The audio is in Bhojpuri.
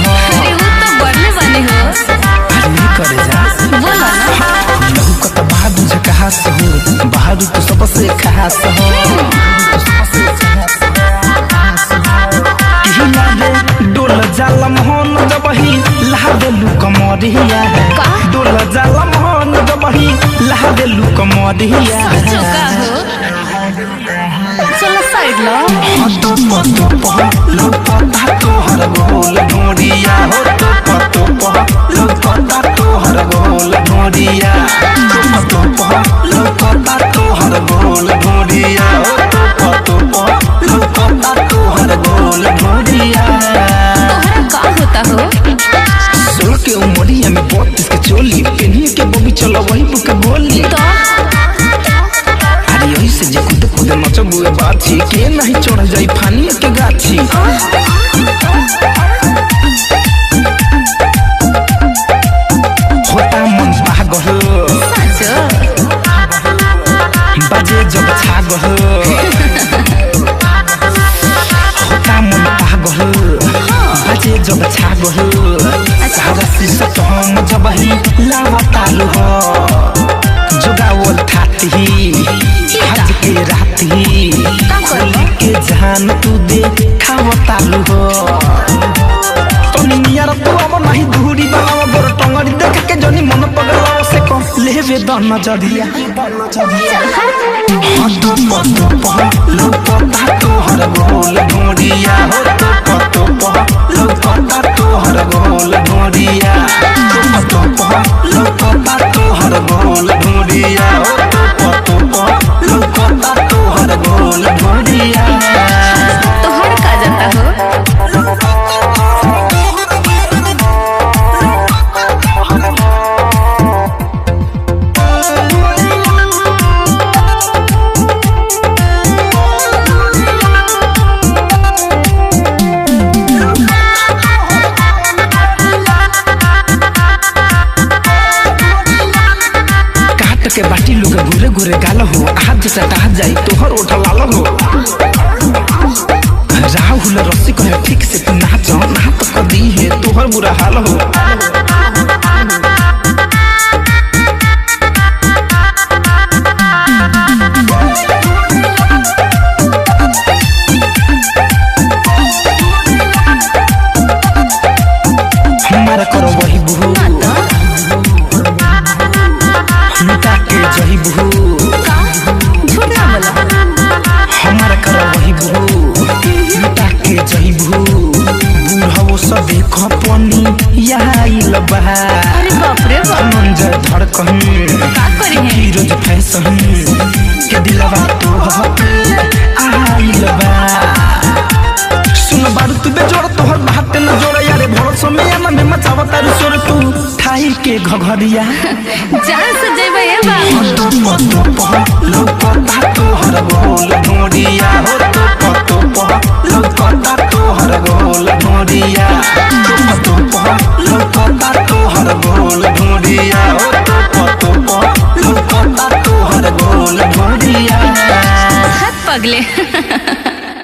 हो। अरे वो तो बढ़ले बने हो। अरे करे जा बोला ना लहू का तो बहादुर से खास हो, बहादुर तो सबसे खास हो। डोल जाला मोहन जबही लहा लुक मरिया डोल जाला मोहन जबही लहा लुक मरिया चौका हो चलो साइड लो तो हर गोल ढूंढिया हो तो हर गोल ढूंढिया तो हर गोल ढूंढिया हो तो हर गोल ढूंढिया तोहरा का होता हो 16 के उमरिया में 32 के चोली पेनिए के बबी चलो वही बुक बोली तो अरे यही से जे खुद खुद नचबुए बाछी के नहीं चढ़ जाई फानी के गाछी होता मन पागल साचो बाजे जब छागल होता मन पागल बाजे जब छागल सारा शीशा तो हम जब ही लावतालु हो जोगावल थाती आज के राती खोली के जान तू दे खावतालु हो तो नियार तो अब नहीं धूरी बनावा गोर टंगड़ी देख के जनी मन पगलाओ से को लेवे द नजरिया हटो तो हर गोल ढूंढिया हो तो हर गोल ढूंढिया तो हर गोल ढूंढिया हो तो हर गोल ढूंढिया तोहर का जाता हो के बाटी लोग घुरे घुरे गाल हो हाथ से टाह जाई तोहर ओठ लाल हो राहुल रस्सी कहे ठीक से तू नाच नाच कर दी है तोहर बुरा हाल हो हमारा करो वही बहू लुटा के जही बहू झूठ ना बोला हमारा करो वही बहू लुटा के जही बहू बूढ़ो सब खपनी आइल बा अरे बाप रे बाप मंजर धड़कन का करी है फिरोज फैशन के दिलवा तो आइल बा सुन बारू तू बेजोड़ तोहर बात न जोड़ यारे भरोसा में ना मचावता रे सोर तू ठाई के घघरिया जान से जेबे ए बा तो हर गोल ढूंढिया हो तो हर गोल ढूंढिया तो हर गोल ढूंढिया हो तो हर गोल ढूंढिया हाथ पगले